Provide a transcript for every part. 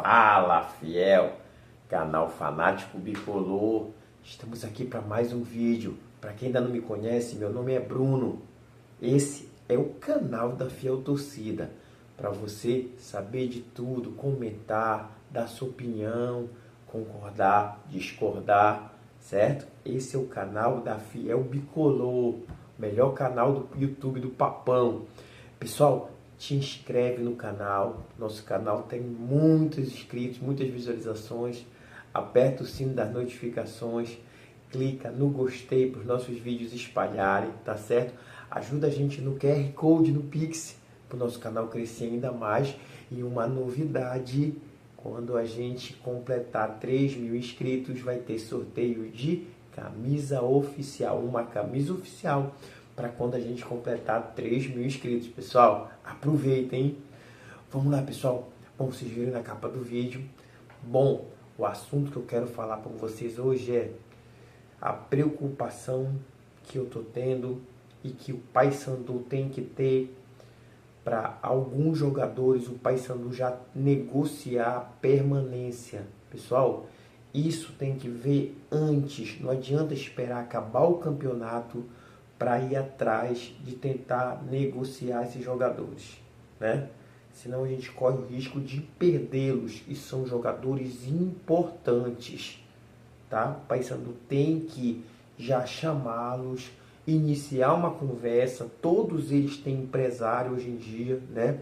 Fala, fiel, canal Fanático Bicolor. Estamos aqui para mais um vídeo. Para quem ainda não me conhece, meu nome é Bruno. Esse é o canal da Fiel Torcida. Para você saber de tudo, comentar, dar sua opinião, concordar, discordar, certo? Esse é o canal da Fiel Bicolor, melhor canal do YouTube do Papão. Pessoal, te inscreve no canal. Nosso canal tem muitos inscritos, muitas visualizações. Aperta o sino das notificações, clica no gostei para os nossos vídeos espalharem, tá certo? Ajuda a gente no QR Code, no Pix, para o nosso canal crescer ainda mais. E uma novidade, quando a gente completar 3.000 inscritos, vai ter sorteio de camisa oficial, uma camisa oficial, para quando a gente completar 3.000 inscritos. Pessoal, aproveitem, hein? Vamos lá, pessoal. Bom, vocês viram na capa do vídeo. Bom, o assunto que eu quero falar com vocês hoje é a preocupação que eu tô tendo e que o Paysandu tem que ter para alguns jogadores, o Paysandu já negociar a permanência. Pessoal, isso tem que ver antes. Não adianta esperar acabar o campeonato para ir atrás de tentar negociar esses jogadores, né? Senão a gente corre o risco de perdê-los, e são jogadores importantes, tá? O Paysandu tem que já chamá-los, iniciar uma conversa. Todos eles têm empresário hoje em dia, né?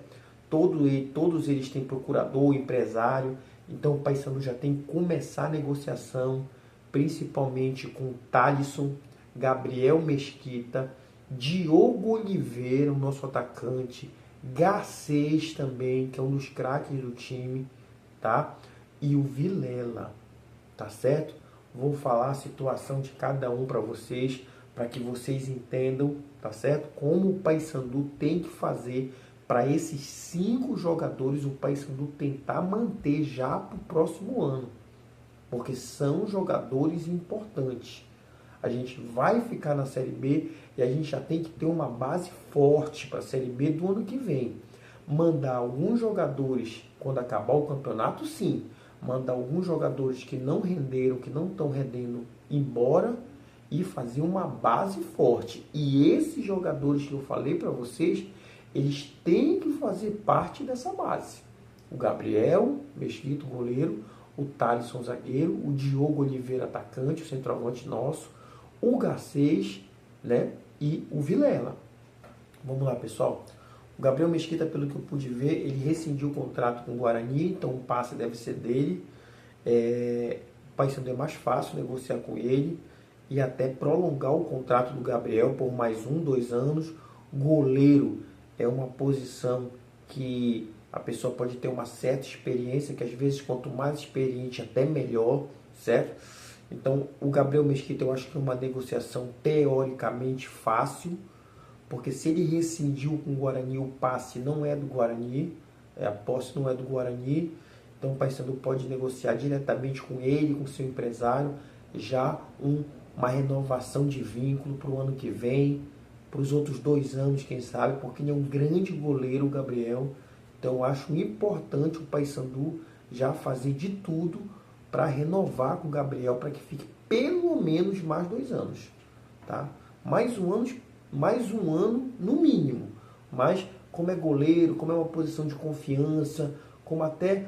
Todos eles têm procurador, empresário. Então o Paysandu já tem que começar a negociação, principalmente com Thalisson, Gabriel Mesquita, Diogo Oliveira, o nosso atacante, Garcês também, que é um dos craques do time, tá? E o Vilela, tá certo? Vou falar a situação de cada um para vocês que vocês entendam, tá certo? Como o Paysandu tem que fazer para esses 5 jogadores, o Paysandu tentar manter já para o próximo ano, porque são jogadores importantes. A gente vai ficar na Série B e a gente já tem que ter uma base forte para a Série B do ano que vem. Mandar alguns jogadores, quando acabar o campeonato, sim. Mandar alguns jogadores que não renderam, que não estão rendendo, embora, e fazer uma base forte. E esses jogadores que eu falei para vocês, eles têm que fazer parte dessa base. O Gabriel Mesquita, goleiro, o Thalisson, zagueiro, o Diogo Oliveira, atacante, o centroavante nosso, o Garcês, né, e o Vilela. Vamos lá, pessoal. O Gabriel Mesquita, pelo que eu pude ver, ele rescindiu o contrato com o Guarani, então o passe deve ser dele. O Paysandu é mais fácil negociar com ele e até prolongar o contrato do Gabriel por mais 1, 2 anos. Goleiro é uma posição que a pessoa pode ter uma certa experiência, que às vezes quanto mais experiente até melhor, certo? Então, o Gabriel Mesquita, eu acho que é uma negociação teoricamente fácil, porque se ele rescindiu com o Guarani, o passe não é do Guarani, a posse não é do Guarani, então o Paysandu pode negociar diretamente com ele, com seu empresário, já uma renovação de vínculo para o ano que vem, para os outros 2 anos, quem sabe, porque ele é um grande goleiro, o Gabriel. Então, eu acho importante o Paysandu já fazer de tudo para renovar com o Gabriel, para que fique pelo menos mais 2 anos, tá? Mais um ano no mínimo. Mas como é goleiro, como é uma posição de confiança, como até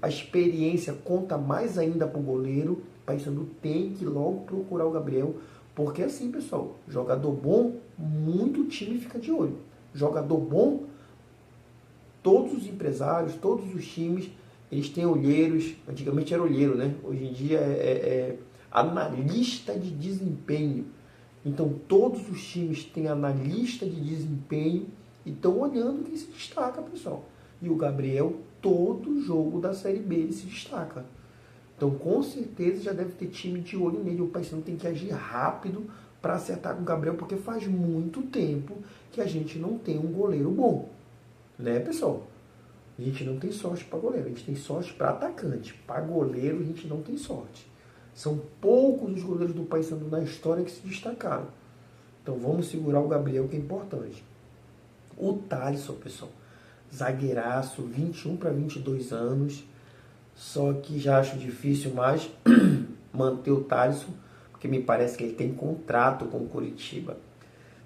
a experiência conta mais ainda para o goleiro, o Paysandu tem que logo procurar o Gabriel, porque assim, pessoal, jogador bom, muito time fica de olho. Jogador bom, todos os empresários, todos os times, eles têm olheiros. Antigamente era olheiro, né? Hoje em dia é analista de desempenho. Então todos os times têm analista de desempenho e estão olhando quem se destaca, pessoal. E o Gabriel, todo jogo da Série B, ele se destaca. Então com certeza já deve ter time de olho nele. O Paysandu tem que agir rápido para acertar com o Gabriel, porque faz muito tempo que a gente não tem um goleiro bom, né, pessoal? A gente não tem sorte para goleiro, a gente tem sorte para atacante. Para goleiro a gente não tem sorte. São poucos os goleiros do Paysandu na história que se destacaram. Então vamos segurar o Gabriel, que é importante. O Thalisson, pessoal, zagueiraço, 21 para 22 anos. Só que já acho difícil mais manter o Thalisson, porque me parece que ele tem contrato com o Coritiba.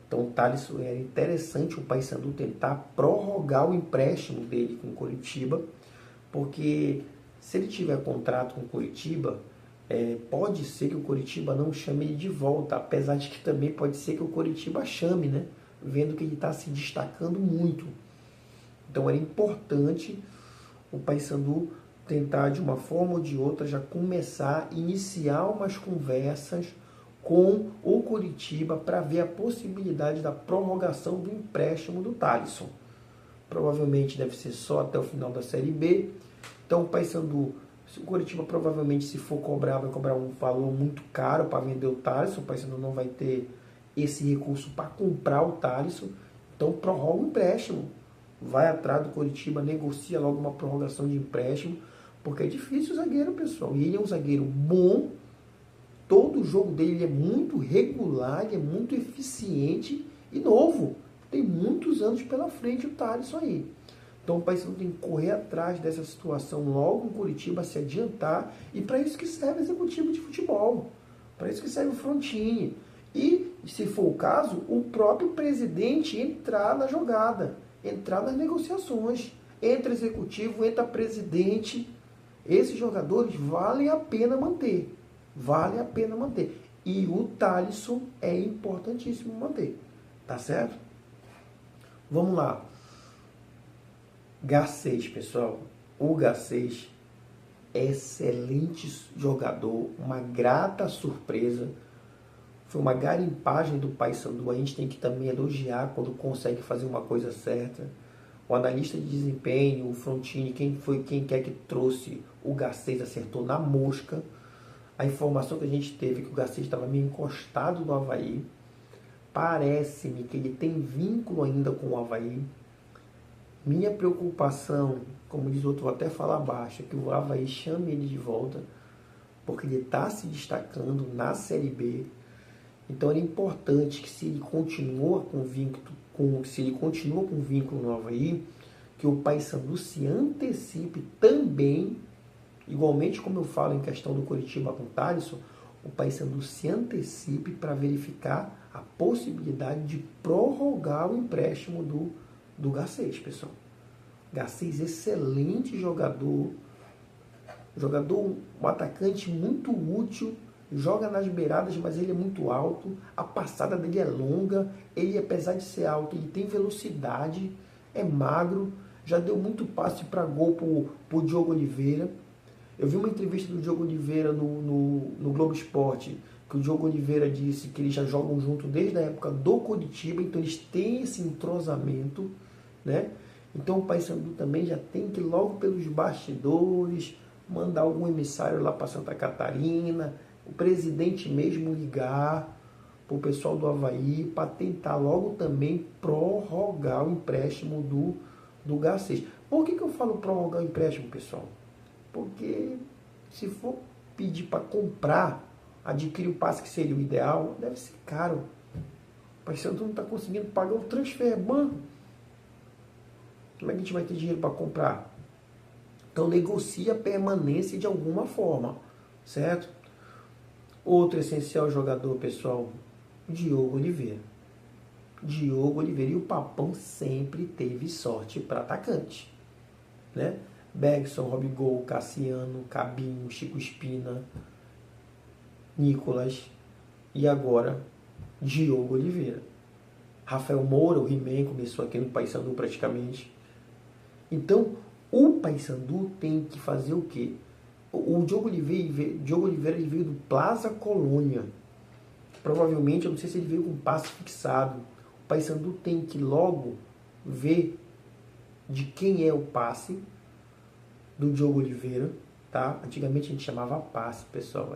Então o Thalisson, era interessante o Paysandu tentar prorrogar o empréstimo dele com o Coritiba, porque se ele tiver contrato com o Coritiba, pode ser que o Coritiba não chame ele de volta, apesar de que também pode ser que o Coritiba chame, né? Vendo que ele está se destacando muito. Então era importante o Paysandu tentar de uma forma ou de outra já começar a iniciar umas conversas com o Coritiba para ver a possibilidade da prorrogação do empréstimo do Thalisson. Provavelmente deve ser só até o final da Série B. Então o Paysandu, o Coritiba provavelmente, se for cobrar, vai cobrar um valor muito caro para vender o Thalisson. O Paysandu não vai ter esse recurso para comprar o Thalisson. Então prorroga o empréstimo. Vai atrás do Coritiba, negocia logo uma prorrogação de empréstimo, porque é difícil o zagueiro, pessoal. E ele é um zagueiro bom, todo o jogo dele é muito regular, ele é muito eficiente e novo. Tem muitos anos pela frente o Thalisson aí. Então o Paysandu tem que correr atrás dessa situação logo, o Coritiba se adiantar, e para isso que serve o executivo de futebol, para isso que serve o Frontini. E, se for o caso, o próprio presidente entrar na jogada, entrar nas negociações. Entra executivo, entra presidente. Esses jogadores valem a pena manter. Vale a pena manter. E o Thalisson é importantíssimo manter. Tá certo? Vamos lá. Garcês, pessoal. O Garcês é excelente jogador, uma grata surpresa. Foi uma garimpagem do Paysandu. A gente tem que também elogiar quando consegue fazer uma coisa certa. O analista de desempenho, o Frontini, quem quer que trouxe o Garcês, acertou na mosca. A informação que a gente teve é que o Garcês estava meio encostado no Avaí. Parece-me que ele tem vínculo ainda com o Avaí. Minha preocupação, como diz o outro, vou até falar baixo, é que o Avaí chame ele de volta, porque ele está se destacando na Série B. Então era importante que, se ele continua com vínculo no Avaí, que o Paysandu se antecipe também, igualmente como eu falo em questão do Coritiba com o Thalisson, o Paysandu se antecipe para verificar a possibilidade de prorrogar o empréstimo do Garcês, pessoal. Garcês, excelente jogador, um atacante muito útil, joga nas beiradas, mas ele é muito alto, a passada dele é longa, ele, apesar de ser alto, ele tem velocidade, é magro, já deu muito passe para gol pro Diogo Oliveira. Eu vi uma entrevista do Diogo Oliveira no Globo Esporte, que o Diogo Oliveira disse que eles já jogam junto desde a época do Coritiba, então eles têm esse entrosamento, né? Então o Paysandu também já tem que, logo pelos bastidores, mandar algum emissário lá para Santa Catarina, o presidente mesmo ligar para o pessoal do Avaí para tentar logo também prorrogar o empréstimo do Garcês. Por que eu falo prorrogar o empréstimo, pessoal? Porque se for pedir para comprar, adquirir o passe, que seria o ideal, deve ser caro. O Paysandu não está conseguindo pagar o transfer ban. Como é que a gente vai ter dinheiro para comprar? Então negocia a permanência de alguma forma, certo? Outro essencial jogador, pessoal, Diogo Oliveira. Diogo Oliveira, e o Papão sempre teve sorte para atacante, né? Bergson, Robigol, Cassiano, Cabinho, Chico Espina, Nicolas e agora Diogo Oliveira. Rafael Moura, o He-Man, começou aqui no Paysandu praticamente. Então, o Paysandu tem que fazer o quê? O Diogo Oliveira ele veio do Plaza Colônia. Provavelmente, eu não sei se ele veio com passe fixado. O Paysandu tem que logo ver de quem é o passe do Diogo Oliveira, tá? Antigamente a gente chamava passe, pessoal.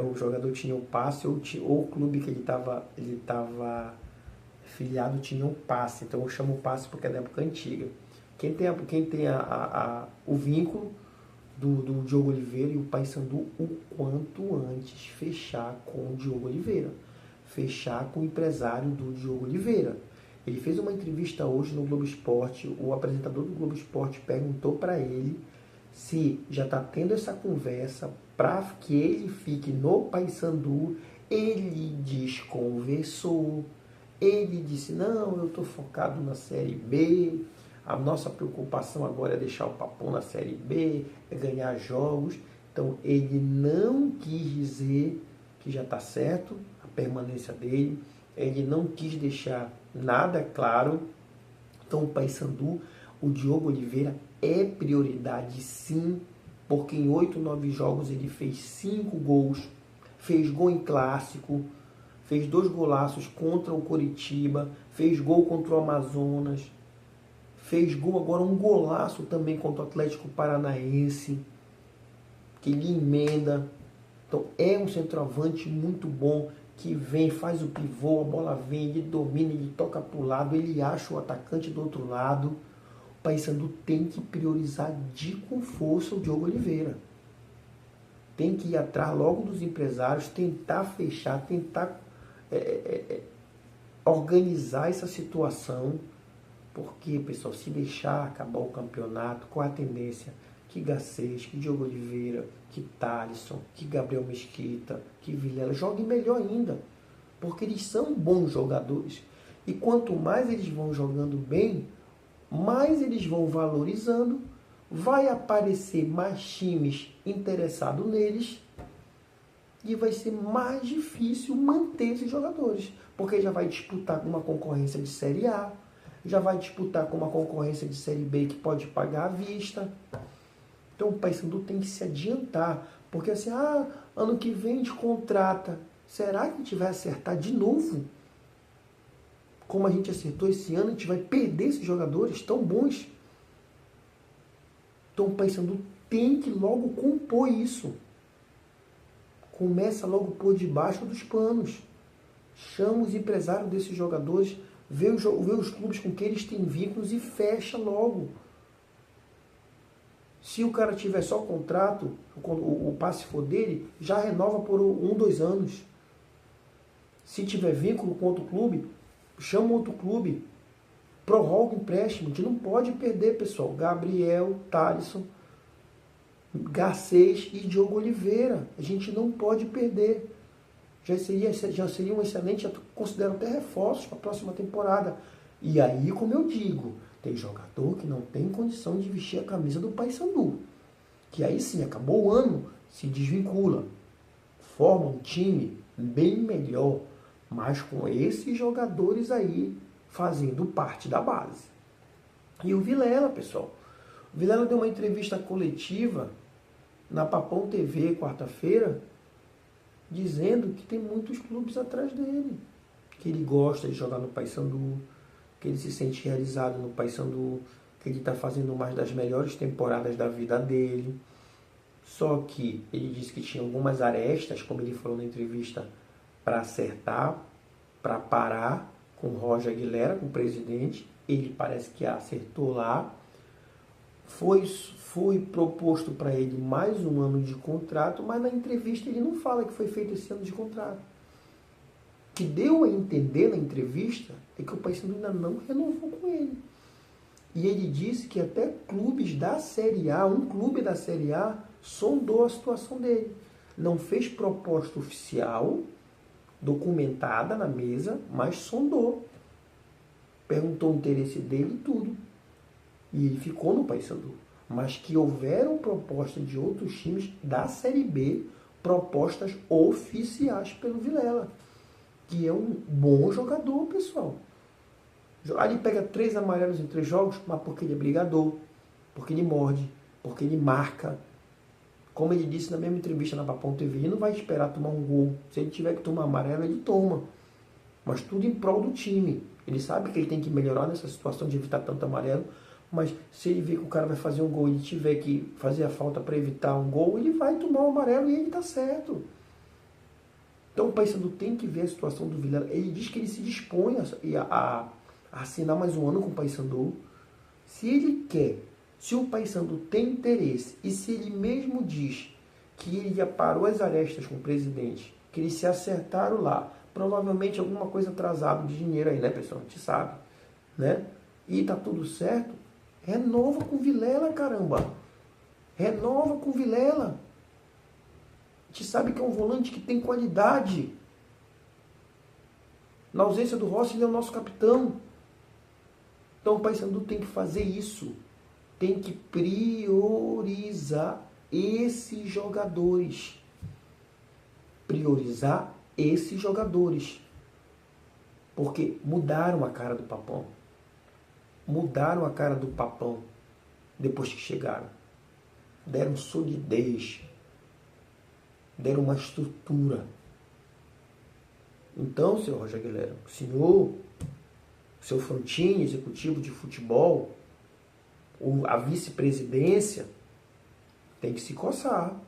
O jogador tinha o passe ou o clube que ele estava filiado tinha um passe. Então eu chamo passe porque é da época antiga. Quem tem o vínculo do Diogo Oliveira, e o Paysandu o quanto antes fechar com o Diogo Oliveira, fechar com o empresário do Diogo Oliveira. Ele fez uma entrevista hoje no Globo Esporte, o apresentador do Globo Esporte perguntou para ele Se já está tendo essa conversa para que ele fique no Paysandu, ele desconversou. Ele disse, não, eu estou focado na Série B, a nossa preocupação agora é deixar o Papão na Série B, é ganhar jogos. Então, ele não quis dizer que já está certo a permanência dele, ele não quis deixar nada claro. Então, o Paysandu, o Diogo Oliveira é prioridade sim, porque em 8, 9 jogos ele fez 5 gols, fez gol em clássico, fez 2 golaços contra o Coritiba, fez gol contra o Amazonas, fez gol agora, um golaço também contra o Atlético Paranaense, que ele emenda. Então é um centroavante muito bom, que vem, faz o pivô, a bola vem, ele domina, ele toca para o lado, ele acha o atacante do outro lado. O Paysandu tem que priorizar com força o Diogo Oliveira. Tem que ir atrás logo dos empresários, tentar fechar, tentar organizar essa situação. Porque, pessoal, se deixar acabar o campeonato, qual a tendência? Que Garcês, que Diogo Oliveira, que Thalisson, que Gabriel Mesquita, que Vilela joguem melhor ainda. Porque eles são bons jogadores. E quanto mais eles vão jogando bem, mais eles vão valorizando, vai aparecer mais times interessados neles e vai ser mais difícil manter esses jogadores. Porque já vai disputar com uma concorrência de Série A, já vai disputar com uma concorrência de Série B que pode pagar à vista. Então o Paysandu tem que se adiantar, porque assim, ano que vem a gente contrata. Será que a gente vai acertar de novo? Como a gente acertou esse ano, a gente vai perder esses jogadores tão bons? Então o Paysandu tem que logo compor isso. Começa logo por debaixo dos panos. Chama os empresários desses jogadores, vê os clubes com que eles têm vínculos e fecha logo. Se o cara tiver só contrato, o passe for dele, já renova por 1, 2 anos. Se tiver vínculo com outro clube, chama outro clube, prorroga o empréstimo. A gente não pode perder, pessoal. Gabriel, Thalisson, Garcês e Diogo Oliveira. A gente não pode perder. Já seria um excelente, considero até reforços para a próxima temporada. E aí, como eu digo, tem jogador que não tem condição de vestir a camisa do Paysandu. Que aí sim, acabou o ano, se desvincula. Forma um time bem melhor, mas com esses jogadores aí fazendo parte da base. E o Vilela, pessoal. O Vilela deu uma entrevista coletiva na Papão TV, quarta-feira, dizendo que tem muitos clubes atrás dele. Que ele gosta de jogar no Paysandu, que ele se sente realizado no Paysandu, que ele está fazendo uma das melhores temporadas da vida dele. Só que ele disse que tinha algumas arestas, como ele falou na entrevista, para acertar, para parar com o Roger Aguilera, com o presidente. Ele parece que acertou lá. Foi proposto para ele mais um ano de contrato, mas na entrevista ele não fala que foi feito esse ano de contrato. O que deu a entender na entrevista é que o Paysandu ainda não renovou com ele. E ele disse que até clubes da Série A, um clube da Série A, sondou a situação dele. Não fez proposta oficial, documentada na mesa, mas sondou. Perguntou o interesse dele e tudo. E ele ficou no Paysandu. Mas que houveram propostas de outros times da Série B, propostas oficiais pelo Vilela, que é um bom jogador, pessoal. Ali pega 3 amarelos em 3 jogos, mas porque ele é brigador, porque ele morde, porque ele marca. Como ele disse na mesma entrevista na Papão TV, ele não vai esperar tomar um gol. Se ele tiver que tomar amarelo, ele toma. Mas tudo em prol do time. Ele sabe que ele tem que melhorar nessa situação de evitar tanto amarelo, mas se ele vê que o cara vai fazer um gol e ele tiver que fazer a falta para evitar um gol, ele vai tomar o amarelo e ele está certo. Então o Paysandu tem que ver a situação do Vilela. Ele diz que ele se dispõe a assinar mais um ano com o Paysandu. Se ele quer, se o Paysandu tem interesse, e se ele mesmo diz que ele já parou as arestas com o presidente, que eles se acertaram lá, provavelmente alguma coisa atrasada de dinheiro aí, né, pessoal? A gente sabe, né? E tá tudo certo, renova com o Vilela, caramba. Renova com o Vilela. A gente sabe que é um volante que tem qualidade. Na ausência do Rossi, ele é o nosso capitão. Então o Paysandu tem que fazer isso. Tem que priorizar esses jogadores. Priorizar esses jogadores. Porque mudaram a cara do Papão. Mudaram a cara do Papão depois que chegaram. Deram solidez. Deram uma estrutura. Então, senhor Roger Guilherme, seu Frontini, executivo de futebol, a vice-presidência, tem que se coçar.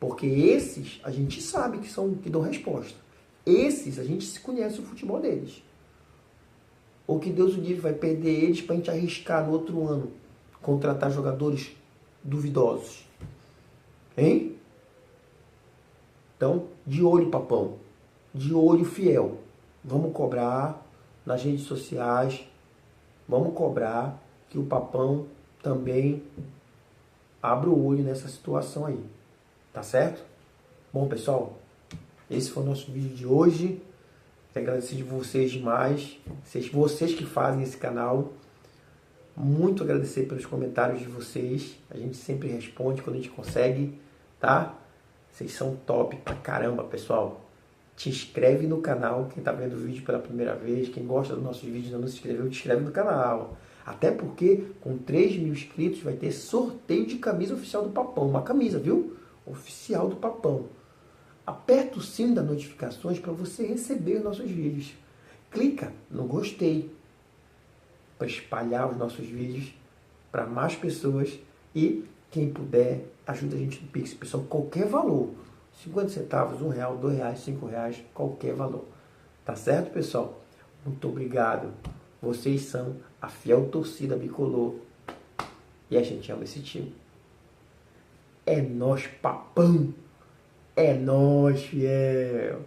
Porque esses, a gente sabe que dão resposta. Esses, a gente se conhece o futebol deles. Ou que Deus o livre vai perder eles para a gente arriscar no outro ano contratar jogadores duvidosos. Hein? Então, de olho, Papão. De olho, fiel. Vamos cobrar nas redes sociais. Vamos cobrar que o Papão também abra o olho nessa situação aí. Tá certo? Bom, pessoal, esse foi o nosso vídeo de hoje. Quero agradecer de vocês demais. Vocês que fazem esse canal. Muito agradecer pelos comentários de vocês. A gente sempre responde quando a gente consegue, tá? Vocês são top pra caramba, pessoal. Te inscreve no canal, quem tá vendo o vídeo pela primeira vez. Quem gosta dos nossos vídeos e não se inscreveu, te inscreve no canal. Até porque com 3.000 inscritos vai ter sorteio de camisa oficial do Papão. Uma camisa, viu? Oficial do Papão. Aperta o sino das notificações para você receber os nossos vídeos. Clica no gostei para espalhar os nossos vídeos para mais pessoas. E quem puder, ajuda a gente no Pix. Pessoal, qualquer valor. 50 centavos, R$1, R$2, R$5, qualquer valor. Tá certo, pessoal? Muito obrigado. Vocês são a fiel torcida bicolor. E a gente ama esse time. É nós, Papão. É nós, fiel.